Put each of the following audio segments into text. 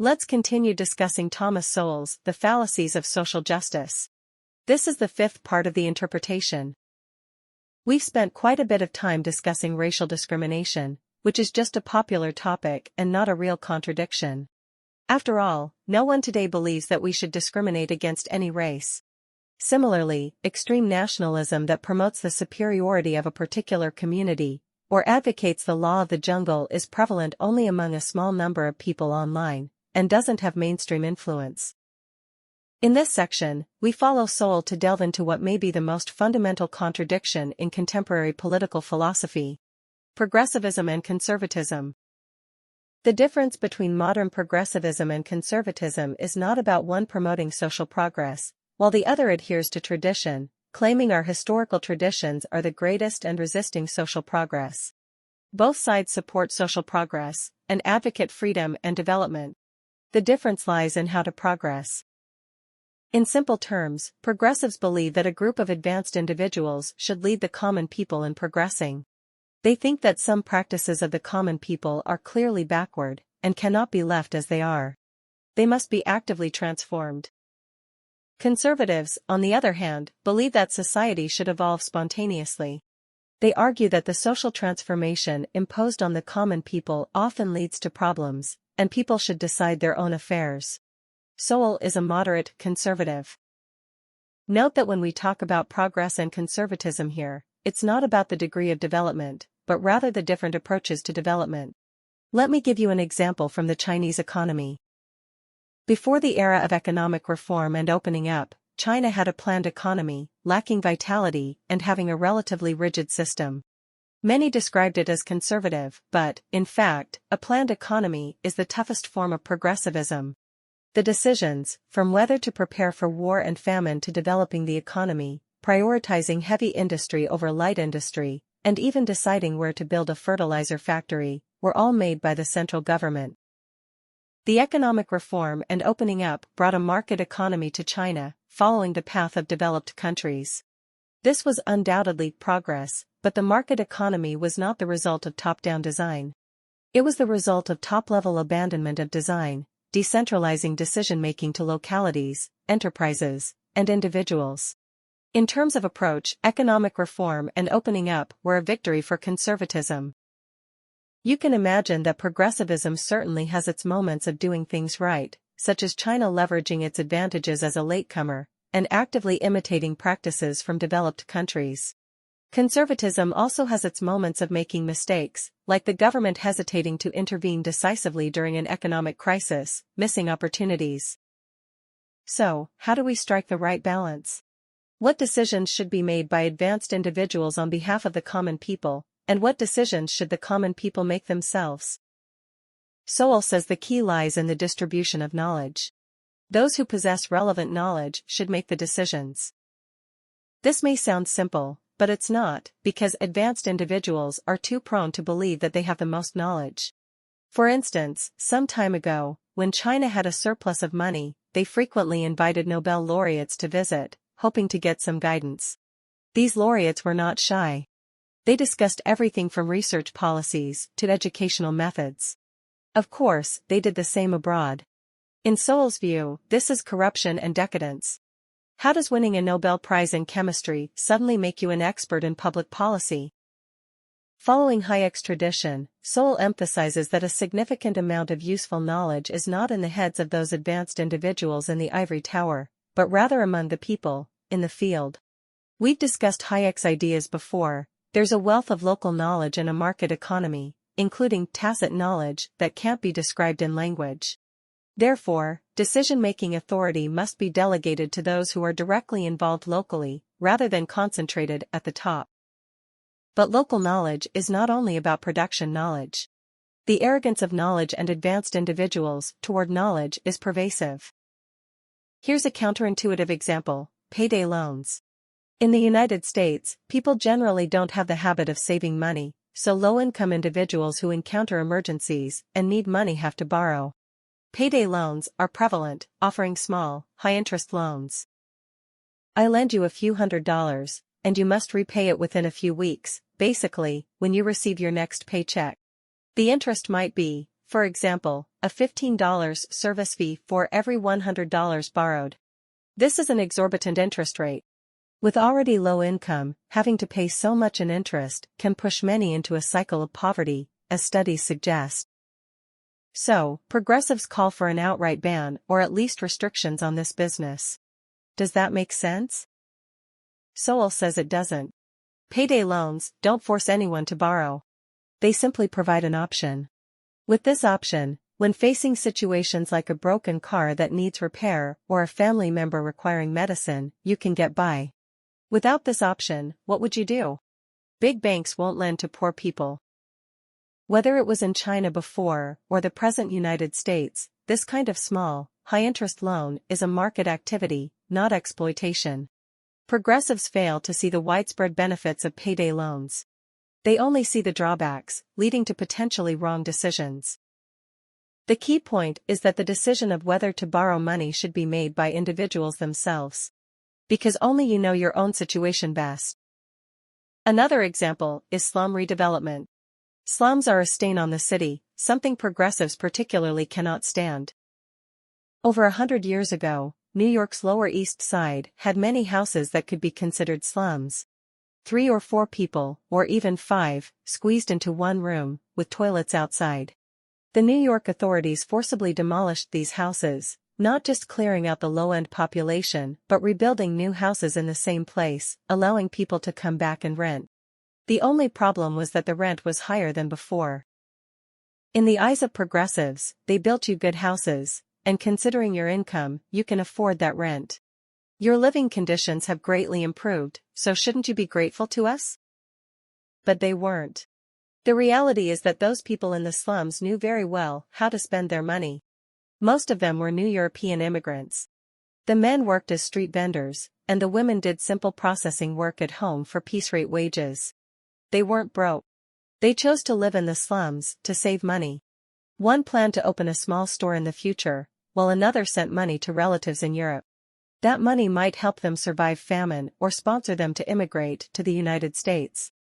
Let's continue discussing Thomas Sowell's The Fallacies of Social Justice. This is the fifth part of the interpretation. We've spent quite a bit of time discussing racial discrimination, which is just a popular topic and not a real contradiction. After all, no one today believes that we should discriminate against any race. Similarly, extreme nationalism that promotes the superiority of a particular community, or advocates the law of the jungle is prevalent only among a small number of people online, and doesn't have mainstream influence. In this section, we follow Sowell to delve into what may be the most fundamental contradiction in contemporary political philosophy: progressivism and conservatism. The difference between modern progressivism and conservatism is not about one promoting social progress, while the other adheres to tradition, claiming our historical traditions are the greatest and resisting social progress. Both sides support social progress and advocate freedom and development. The difference lies in how to progress. In simple terms, progressives believe that a group of advanced individuals should lead the common people in progressing. They think that some practices of the common people are clearly backward and cannot be left as they are. They must be actively transformed. Conservatives, on the other hand, believe that society should evolve spontaneously. They argue that the social transformation imposed on the common people often leads to problems, and people should decide their own affairs. Sowell is a moderate conservative. Note that when we talk about progress and conservatism here, it's not about the degree of development, but rather the different approaches to development. Let me give you an example from the Chinese economy. Before the era of economic reform and opening up, China had a planned economy, lacking vitality and having a relatively rigid system. Many described it as conservative, but, in fact, a planned economy is the toughest form of progressivism. The decisions, from whether to prepare for war and famine to developing the economy, prioritizing heavy industry over light industry, and even deciding where to build a fertilizer factory, were all made by the central government. The economic reform and opening up brought a market economy to China, following the path of developed countries. This was undoubtedly progress, but the market economy was not the result of top-down design. It was the result of top-level abandonment of design, decentralizing decision-making to localities, enterprises, and individuals. In terms of approach, economic reform and opening up were a victory for conservatism. You can imagine that progressivism certainly has its moments of doing things right, such as China leveraging its advantages as a latecomer, and actively imitating practices from developed countries. Conservatism also has its moments of making mistakes, like the government hesitating to intervene decisively during an economic crisis, missing opportunities. So, how do we strike the right balance? What decisions should be made by advanced individuals on behalf of the common people, and what decisions should the common people make themselves? Sowell says the key lies in the distribution of knowledge. Those who possess relevant knowledge should make the decisions. This may sound simple, but it's not, because advanced individuals are too prone to believe that they have the most knowledge. For instance, some time ago, when China had a surplus of money, they frequently invited Nobel laureates to visit, hoping to get some guidance. These laureates were not shy. They discussed everything from research policies to educational methods. Of course, they did the same abroad. In Sowell's view, this is corruption and decadence. How does winning a Nobel Prize in chemistry suddenly make you an expert in public policy? Following Hayek's tradition, Sowell emphasizes that a significant amount of useful knowledge is not in the heads of those advanced individuals in the ivory tower, but rather among the people, in the field. We've discussed Hayek's ideas before. There's a wealth of local knowledge in a market economy, including tacit knowledge that can't be described in language. Therefore, decision-making authority must be delegated to those who are directly involved locally, rather than concentrated at the top. But local knowledge is not only about production knowledge. The arrogance of knowledge and advanced individuals toward knowledge is pervasive. Here's a counterintuitive example: payday loans. In the United States, people generally don't have the habit of saving money, so low-income individuals who encounter emergencies and need money have to borrow. Payday loans are prevalent, offering small, high-interest loans. I lend you a few $100s, and you must repay it within a few weeks, basically, when you receive your next paycheck. The interest might be for example, a $15 service fee for every $100 borrowed. This is an exorbitant interest rate. With already low income, having to pay so much in interest can push many into a cycle of poverty, as studies suggest. So, progressives call for an outright ban or at least restrictions on this business. Does that make sense? Sowell says it doesn't. Payday loans don't force anyone to borrow. They simply provide an option. With this option, when facing situations like a broken car that needs repair or a family member requiring medicine, you can get by. Without this option, what would you do? Big banks won't lend to poor people. Whether it was in China before or the present United States, this kind of small, high-interest loan is a market activity, not exploitation. Progressives fail to see the widespread benefits of payday loans. They only see the drawbacks, leading to potentially wrong decisions. The key point is that the decision of whether to borrow money should be made by individuals themselves. Because only you know your own situation best. Another example is slum redevelopment. Slums are a stain on the city, something progressives particularly cannot stand. Over 100 years ago, New York's Lower East Side had many houses that could be considered slums. 3 or 4 people, or even 5, squeezed into one room, with toilets outside. The New York authorities forcibly demolished these houses, not just clearing out the low-end population but rebuilding new houses in the same place, allowing people to come back and rent. The only problem was that the rent was higher than before. In the eyes of progressives, they built you good houses, and considering your income, you can afford that rent. Your living conditions have greatly improved, so shouldn't you be grateful to us? But they weren't. The reality is that those people in the slums knew very well how to spend their money. Most of them were new European immigrants. The men worked as street vendors, and the women did simple processing work at home for piece-rate wages. They weren't broke. They chose to live in the slums to save money. One planned to open a small store in the future, while another sent money to relatives in Europe. That money might help them survive famine or sponsor them to immigrate to the United States.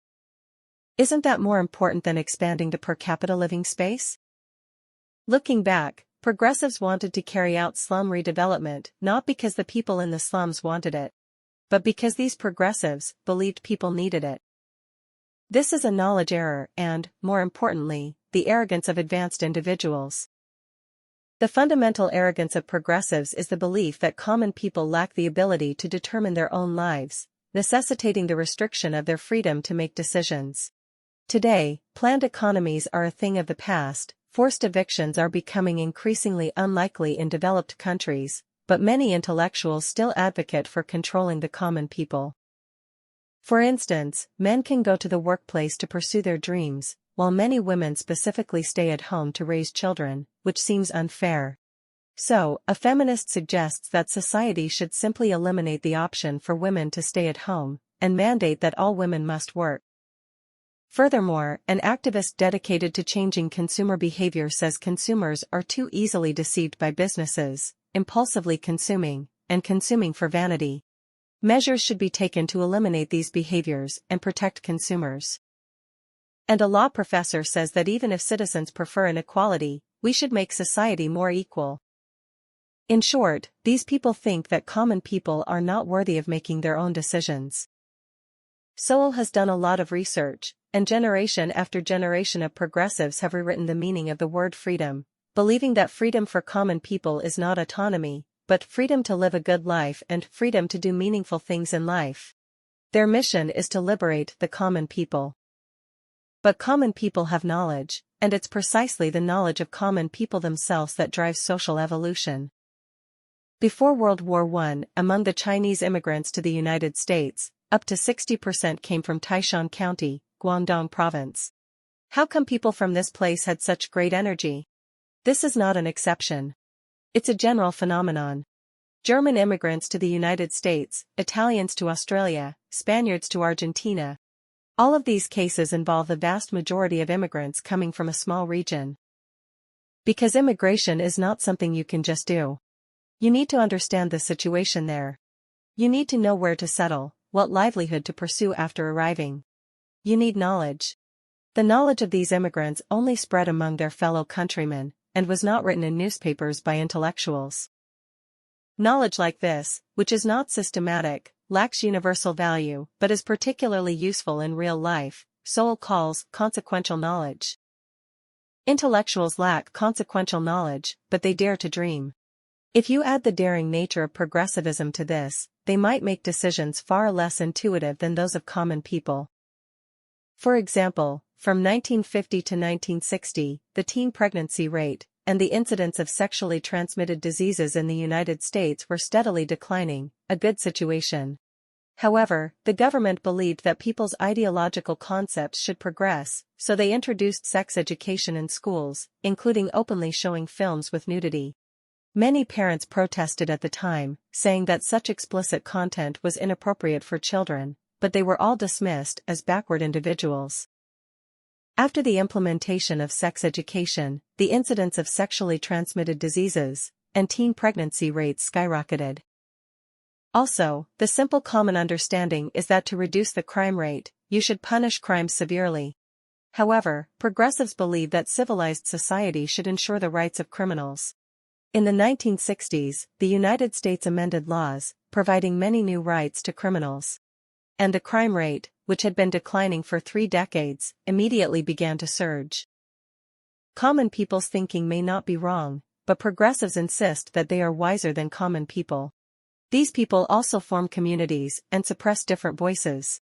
Isn't that more important than expanding the per capita living space? Looking back, progressives wanted to carry out slum redevelopment not because the people in the slums wanted it, but because these progressives believed people needed it. This is a knowledge error and, more importantly, the arrogance of advanced individuals. The fundamental arrogance of progressives is the belief that common people lack the ability to determine their own lives, necessitating the restriction of their freedom to make decisions. Today, planned economies are a thing of the past, forced evictions are becoming increasingly unlikely in developed countries, but many intellectuals still advocate for controlling the common people. For instance, men can go to the workplace to pursue their dreams, while many women specifically stay at home to raise children, which seems unfair. So, a feminist suggests that society should simply eliminate the option for women to stay at home, and mandate that all women must work. Furthermore, an activist dedicated to changing consumer behavior says consumers are too easily deceived by businesses, impulsively consuming, and consuming for vanity. Measures should be taken to eliminate these behaviors and protect consumers. And a law professor says that even if citizens prefer inequality, we should make society more equal. In short, these people think that common people are not worthy of making their own decisions. Sowell has done a lot of research, and generation after generation of progressives have rewritten the meaning of the word freedom, believing that freedom for common people is not autonomy, but freedom to live a good life and freedom to do meaningful things in life. Their mission is to liberate the common people. But common people have knowledge, and it's precisely the knowledge of common people themselves that drives social evolution. Before World War I, among the Chinese immigrants to the United States, up to 60% came from Taishan County, Guangdong Province. How come people from this place had such great energy? This is not an exception. It's a general phenomenon. German immigrants to the United States, Italians to Australia, Spaniards to Argentina. All of these cases involve the vast majority of immigrants coming from a small region. Because immigration is not something you can just do. You need to understand the situation there. You need to know where to settle, what livelihood to pursue after arriving. You need knowledge. The knowledge of these immigrants only spread among their fellow countrymen, and was not written in newspapers by intellectuals. Knowledge like this, which is not systematic, lacks universal value but is particularly useful in real life, Sowell calls consequential knowledge. Intellectuals lack consequential knowledge, but they dare to dream. If you add the daring nature of progressivism to this, they might make decisions far less intuitive than those of common people. For example, from 1950 to 1960, the teen pregnancy rate and the incidence of sexually transmitted diseases in the United States were steadily declining, a good situation. However, the government believed that people's ideological concepts should progress, so they introduced sex education in schools, including openly showing films with nudity. Many parents protested at the time, saying that such explicit content was inappropriate for children, but they were all dismissed as backward individuals. After the implementation of sex education, the incidence of sexually transmitted diseases and teen pregnancy rates skyrocketed. Also, the simple common understanding is that to reduce the crime rate, you should punish crime severely. However, progressives believe that civilized society should ensure the rights of criminals. In the 1960s, the United States amended laws, providing many new rights to criminals. And the crime rate, which had been declining for 3 decades, immediately began to surge. Common people's thinking may not be wrong, but progressives insist that they are wiser than common people. These people also form communities and suppress different voices.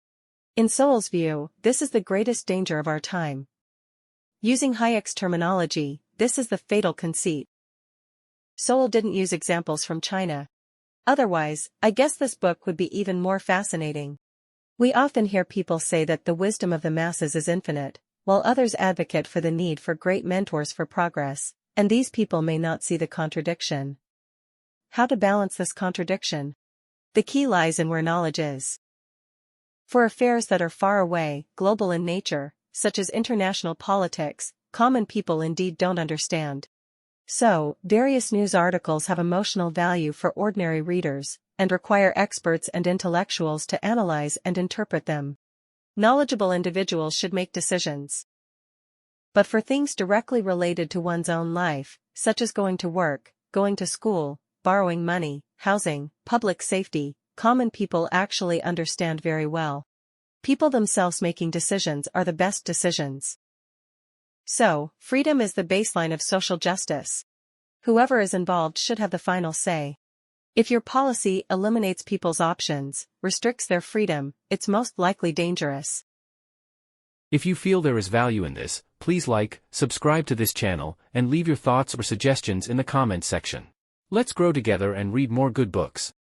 In Sowell's view, this is the greatest danger of our time. Using Hayek's terminology, this is the fatal conceit. Sowell didn't use examples from China. Otherwise, I guess this book would be even more fascinating. We often hear people say that the wisdom of the masses is infinite, while others advocate for the need for great mentors for progress, and these people may not see the contradiction. How to balance this contradiction? The key lies in where knowledge is. For affairs that are far away, global in nature, such as international politics, common people indeed don't understand. So, various news articles have emotional value for ordinary readers, and require experts and intellectuals to analyze and interpret them. Knowledgeable individuals should make decisions. But for things directly related to one's own life, such as going to work, going to school, borrowing money, housing, public safety, common people actually understand very well. People themselves making decisions are the best decisions. So, freedom is the baseline of social justice. Whoever is involved should have the final say. If your policy eliminates people's options, restricts their freedom, it's most likely dangerous. If you feel there is value in this, please like, subscribe to this channel, and leave your thoughts or suggestions in the comments section. Let's grow together and read more good books.